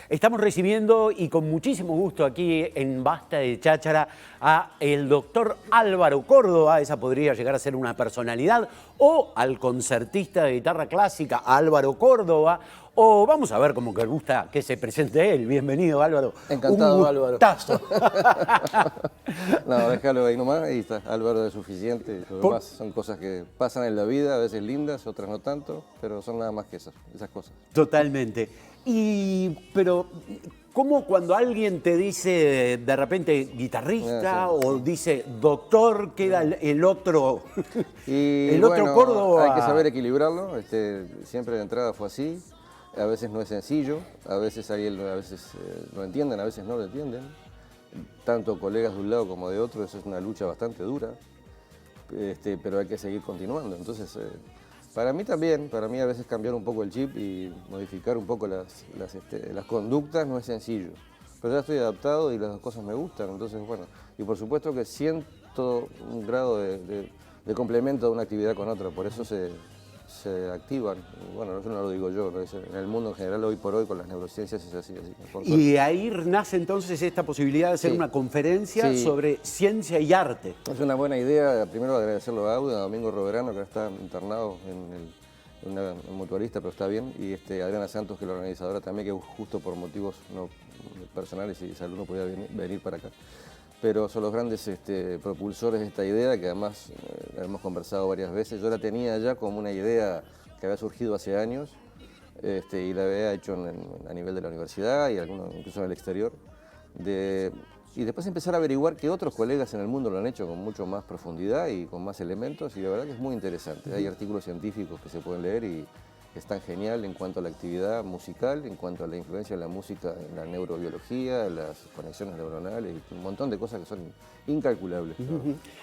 Estamos recibiendo y con muchísimo gusto aquí en Basta de Cháchara a el doctor Álvaro Córdoba, esa podría llegar a ser una personalidad, o al concertista de guitarra clásica Álvaro Córdoba, o vamos a ver cómo que gusta que se presente él. Bienvenido, Álvaro. Encantado, Un Álvaro. gustazo. No, déjalo ahí nomás, ahí está, Álvaro es suficiente. Lo demás son cosas que pasan en la vida, a veces lindas, otras no tanto, pero son nada más que esas cosas. Totalmente. Pero, ¿cómo cuando alguien te dice de repente guitarrista Sí. o dice doctor, queda el otro, Y el otro bueno, Córdoba? hay que saber equilibrarlo, siempre de entrada fue así. A veces no es sencillo, a veces lo entienden, a veces no lo entienden. Tanto colegas de un lado como de otro, eso es una lucha bastante dura, pero hay que seguir continuando. Entonces, para mí también, para mí a veces cambiar un poco el chip y modificar un poco las conductas no es sencillo. Pero ya estoy adaptado y las dos cosas me gustan, entonces bueno. Y por supuesto que siento un grado de complemento de una actividad con otra, por eso se activan. Bueno, eso no lo digo yo, en el mundo en general hoy por hoy con las neurociencias es así. Y ahí nace entonces esta posibilidad de hacer una conferencia sobre ciencia y arte. Es una buena idea, primero agradecerlo a Audio, a Domingo Roverano, que está internado en un mutualista, pero está bien, y Adriana Santos, que es la organizadora también, que justo por motivos no personales y de salud no podía venir para acá. Pero son los grandes propulsores de esta idea, que además la hemos conversado varias veces. Yo la tenía ya como una idea que había surgido hace años y la había hecho a nivel de la universidad y incluso en el exterior. Y después empezar a averiguar que otros colegas en el mundo lo han hecho con mucho más profundidad y con más elementos, y la verdad que es muy interesante. Hay artículos científicos que se pueden leer y es tan genial en cuanto a la actividad musical, en cuanto a la influencia de la música en la neurobiología, las conexiones neuronales, y un montón de cosas que son incalculables. ¿No?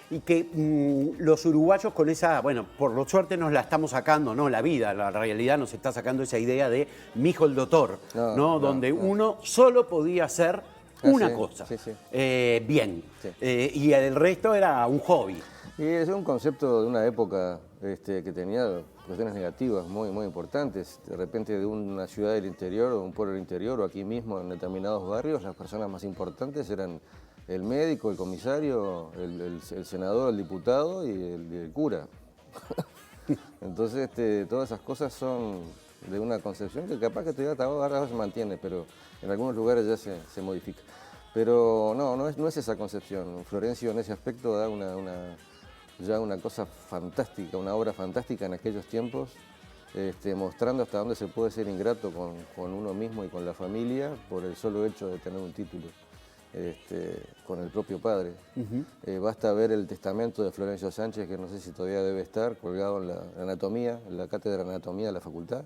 Y que los uruguayos con esa, bueno, por lo suerte nos la estamos sacando, ¿no? La vida, la realidad nos está sacando esa idea de mi hijo el doctor, ¿no? Donde uno solo podía hacer una cosa, bien, y el resto era un hobby. Y es un concepto de una época que tenía cuestiones negativas muy, muy importantes. De repente de una ciudad del interior o un pueblo del interior o aquí mismo en determinados barrios, las personas más importantes eran el médico, el comisario, el senador, el diputado y el cura. Entonces todas esas cosas son de una concepción que capaz que todavía ahora se mantiene, pero en algunos lugares ya se modifica. Pero no es esa concepción. Florencio en ese aspecto da ya una cosa fantástica, una obra fantástica en aquellos tiempos, mostrando hasta dónde se puede ser ingrato con uno mismo y con la familia por el solo hecho de tener un título, con el propio padre. Basta ver el testamento de Florencio Sánchez, que no sé si todavía debe estar colgado en la anatomía, en la cátedra de anatomía de la facultad,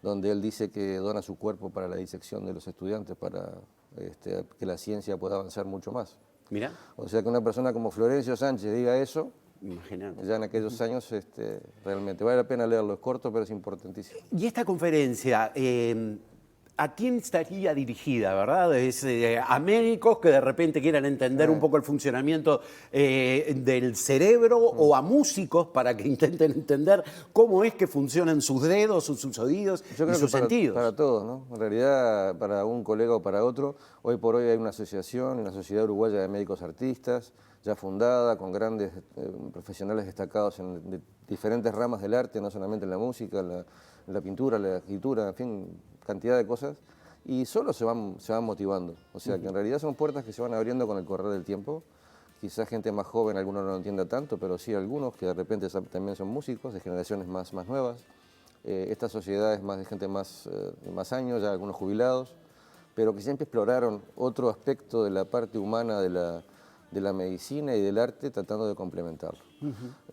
donde él dice que dona su cuerpo para la disección de los estudiantes, para que la ciencia pueda avanzar mucho más. Mirá. O sea, que una persona como Florencio Sánchez diga eso, imagínate. Ya en aquellos años realmente vale la pena leerlo, es corto pero es importantísimo. Y esta conferencia, ¿a quién estaría dirigida, verdad? ¿Es a médicos que de repente quieran entender un poco el funcionamiento del cerebro o a músicos para que intenten entender cómo es que funcionan sus dedos, sus oídos y sus sentidos? Para todos, ¿no? En realidad, para un colega o para otro, hoy por hoy hay una asociación, la Sociedad Uruguaya de Médicos Artistas, ya fundada, con grandes profesionales destacados en diferentes ramas del arte, no solamente en la música, en la pintura, la escritura, en fin, cantidad de cosas, y solo se van motivando. O sea, que en realidad son puertas que se van abriendo con el correr del tiempo. Quizás gente más joven, algunos no lo entienda tanto, pero sí algunos que de repente también son músicos, de generaciones más nuevas. Esta sociedad es más de gente más años, ya algunos jubilados, pero que siempre exploraron otro aspecto de la parte humana de la medicina y del arte, tratando de complementarlo.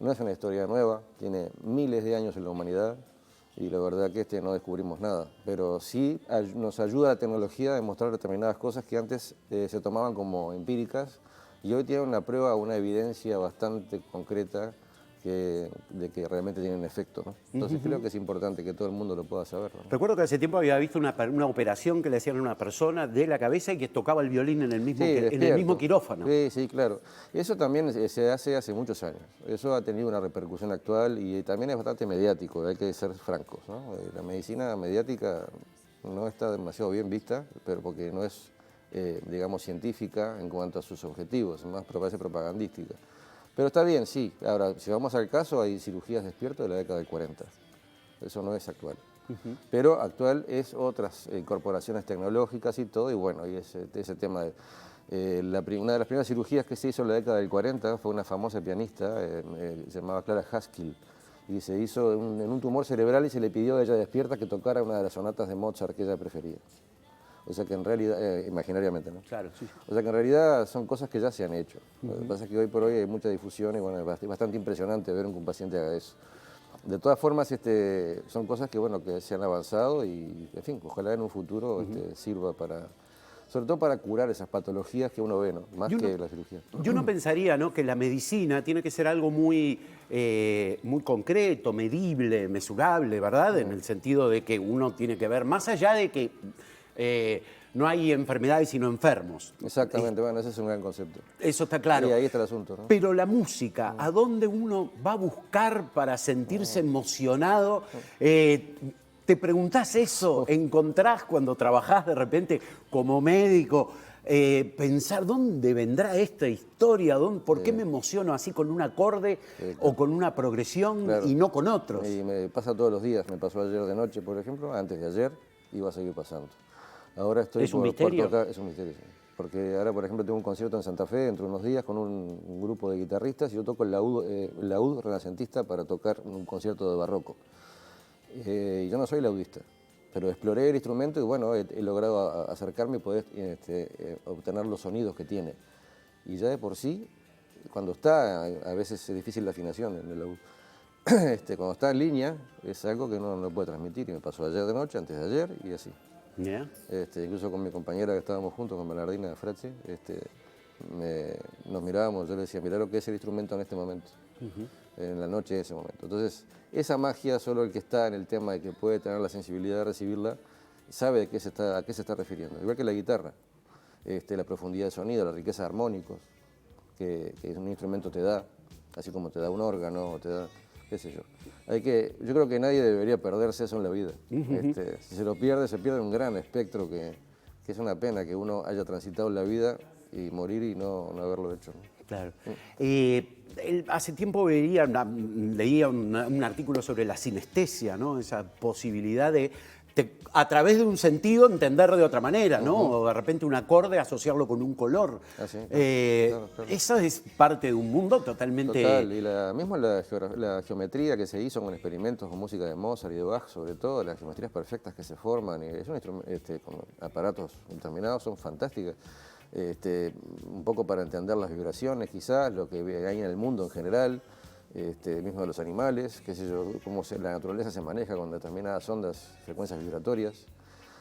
No es una historia nueva, tiene miles de años en la humanidad y la verdad que no descubrimos nada, pero sí nos ayuda la tecnología a demostrar determinadas cosas que antes se tomaban como empíricas y hoy tienen una prueba, una evidencia bastante concreta de que realmente tienen efecto, ¿no? Entonces creo que es importante que todo el mundo lo pueda saber, ¿no? Recuerdo que hace tiempo había visto una operación que le hacían a una persona de la cabeza y que tocaba el violín en el mismo quirófano. Sí, claro. Eso también se hace muchos años. Eso ha tenido una repercusión actual y también es bastante mediático, hay que ser francos, ¿no? La medicina mediática no está demasiado bien vista, pero porque no es, digamos, científica en cuanto a sus objetivos, más parece propagandística. Pero está bien, sí. Ahora, si vamos al caso, hay cirugías despierto de la década del 40. Eso no es actual. Pero actual es otras incorporaciones tecnológicas y todo, y bueno, y ese tema de... una de las primeras cirugías que se hizo en la década del 40 fue una famosa pianista, se llamaba Clara Haskell, y se hizo en un tumor cerebral y se le pidió a ella despierta que tocara una de las sonatas de Mozart que ella prefería. O sea que en realidad, imaginariamente, ¿no? Claro, sí. O sea que en realidad son cosas que ya se han hecho. Lo que pasa es que hoy por hoy hay mucha difusión y bueno, es bastante impresionante ver que un paciente haga eso. De todas formas, son cosas que, bueno, que se han avanzado y, en fin, ojalá en un futuro sirva para, sobre todo para curar esas patologías que uno ve, ¿no? Más que la cirugía. Yo no pensaría, ¿no?, que la medicina tiene que ser algo muy, muy concreto, medible, mesurable, ¿verdad? En el sentido de que uno tiene que ver, más allá de que no hay enfermedades sino enfermos. Exactamente, bueno, ese es un gran concepto. Eso está claro. Y ahí está el asunto, ¿no? Pero la música, ¿a dónde uno va a buscar para sentirse emocionado? ¿Te preguntás eso? ¿Encontrás cuando trabajás de repente como médico? Pensar, ¿dónde vendrá esta historia? ¿Por qué me emociono así con un acorde o con una progresión y no con otros? Y me pasa todos los días. Me pasó ayer de noche, por ejemplo, antes de ayer, y va a seguir pasando. Ahora estoy ¿Es un misterio? tocar, es un misterio, sí. Porque ahora, por ejemplo, tengo un concierto en Santa Fe dentro de unos días con un grupo de guitarristas y yo toco el laúd renacentista para tocar un concierto de barroco. Y yo no soy laudista, pero exploré el instrumento y bueno, he logrado acercarme y poder obtener los sonidos que tiene. Y ya de por sí, cuando está, a veces es difícil la afinación en el laúd. Cuando está en línea es algo que no puede transmitir y me pasó ayer de noche, antes de ayer y así. Yeah. Incluso con mi compañera que estábamos juntos, con Bernardina Frazzi, nos mirábamos, yo le decía, mirá lo que es el instrumento en este momento, en la noche de ese momento. Entonces, esa magia solo el que está en el tema de que puede tener la sensibilidad de recibirla, sabe a qué se está refiriendo. Igual que la guitarra, la profundidad de sonido, la riqueza de armónicos que un instrumento te da, así como te da un órgano, o te da, qué sé yo. Yo creo que nadie debería perderse eso en la vida. Si se lo pierde, se pierde un gran espectro que es una pena que uno haya transitado la vida y morir y no haberlo hecho, ¿no? Claro. Hace tiempo leía un artículo sobre la sinestesia, ¿no? Esa posibilidad de a través de un sentido entender de otra manera, ¿no? O de repente un acorde asociarlo con un color. Ah, sí, claro. Eso es parte de un mundo totalmente... Total, y la geometría que se hizo con experimentos con música de Mozart y de Bach, sobre todo, las geometrías perfectas que se forman, y es con aparatos determinados, son fantásticas. Un poco para entender las vibraciones quizás, lo que hay en el mundo en general, mismo de los animales, qué sé yo, cómo la naturaleza se maneja con determinadas ondas, frecuencias vibratorias.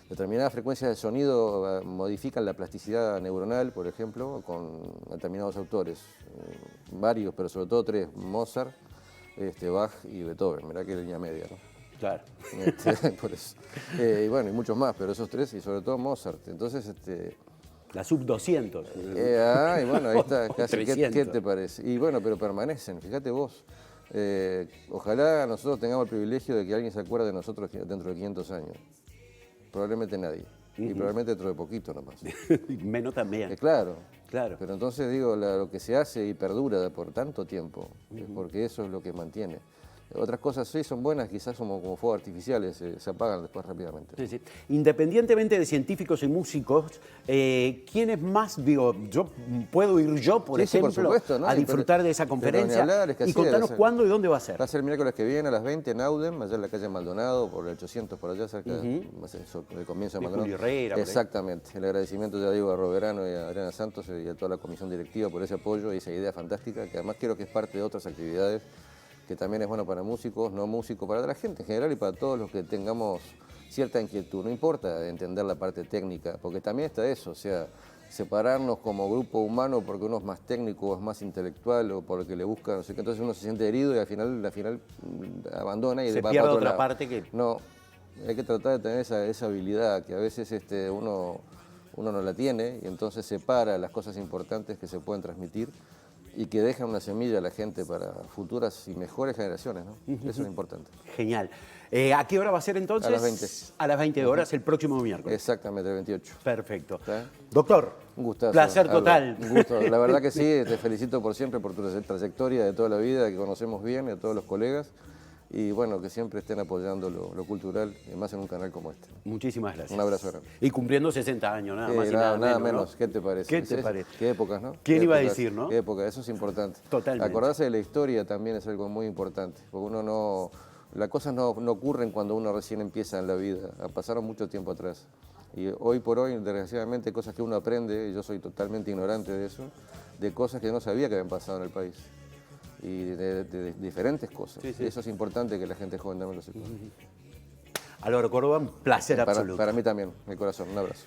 Determinadas frecuencias de sonido modifican la plasticidad neuronal, por ejemplo, con determinados autores, varios, pero sobre todo tres, Mozart, Bach y Beethoven, mirá qué línea media, ¿no? Claro. Por eso. Y bueno, y muchos más, pero esos tres y sobre todo Mozart. Entonces, la sub 200. Y bueno, ahí está, casi, ¿qué te parece? Y bueno, pero permanecen, fíjate vos. Ojalá nosotros tengamos el privilegio de que alguien se acuerde de nosotros dentro de 500 años. Probablemente nadie. Y probablemente dentro de poquito nomás. Menos también. Claro. Claro. Pero entonces digo, lo que se hace y perdura por tanto tiempo, es porque eso es lo que mantiene. Otras cosas sí son buenas, quizás como fuegos artificiales, se apagan después rápidamente. Sí, sí. Independientemente de científicos y músicos, ¿quiénes más, digo, puedo ir yo, por ejemplo, por supuesto, ¿no? a disfrutar de esa conferencia? Y contanos cuándo y dónde va a ser. Va a ser el miércoles que viene a las 20 en Audem, allá en la calle Maldonado, por el 800 por allá, cerca del comienzo de Maldonado. Julio Herrera, exactamente. El agradecimiento ya digo a Roberano y a Adriana Santos y a toda la comisión directiva por ese apoyo y esa idea fantástica, que además quiero que es parte de otras actividades que también es bueno para músicos, no músicos, para la gente en general y para todos los que tengamos cierta inquietud. No importa entender la parte técnica, porque también está eso, o sea, separarnos como grupo humano porque uno es más técnico o es más intelectual o porque le busca, no sé qué, entonces uno se siente herido y al final abandona y se va pierde para otro otra lado. parte que... No, hay que tratar de tener esa habilidad que a veces uno no la tiene y entonces separa las cosas importantes que se pueden transmitir y que deja una semilla a la gente para futuras y mejores generaciones, ¿no? Eso es importante. Genial. ¿A qué hora va a ser entonces? A las 20. A las 20 horas, el próximo miércoles. Exactamente, el 28. Perfecto. ¿Está? Doctor, Un gustazo. placer Alba. total. Un gusto. La verdad que sí, te felicito por siempre, por tu trayectoria de toda la vida, que conocemos bien, a todos los colegas. Y bueno, que siempre estén apoyando lo cultural, y más en un canal como este. Muchísimas gracias. Un abrazo grande. Y cumpliendo 60 años, nada más y Nada nada menos. menos. ¿no? ¿Qué te parece? ¿Qué te parece? Qué épocas, ¿no? ¿Quién Qué iba a épocas, decir, no? Qué época, eso es importante. Totalmente. Acordarse de la historia también es algo muy importante, porque uno no... Las cosas no ocurren cuando uno recién empieza en la vida, pasaron mucho tiempo atrás. Y hoy por hoy, desgraciadamente, hay cosas que uno aprende, y yo soy totalmente ignorante de eso, de cosas que no sabía que habían pasado en el país. Y de diferentes cosas. Sí, sí. Y eso es importante que la gente joven también lo sepa. Álvaro Córdoba, un placer absoluto. Para mí también, mi corazón. Un abrazo.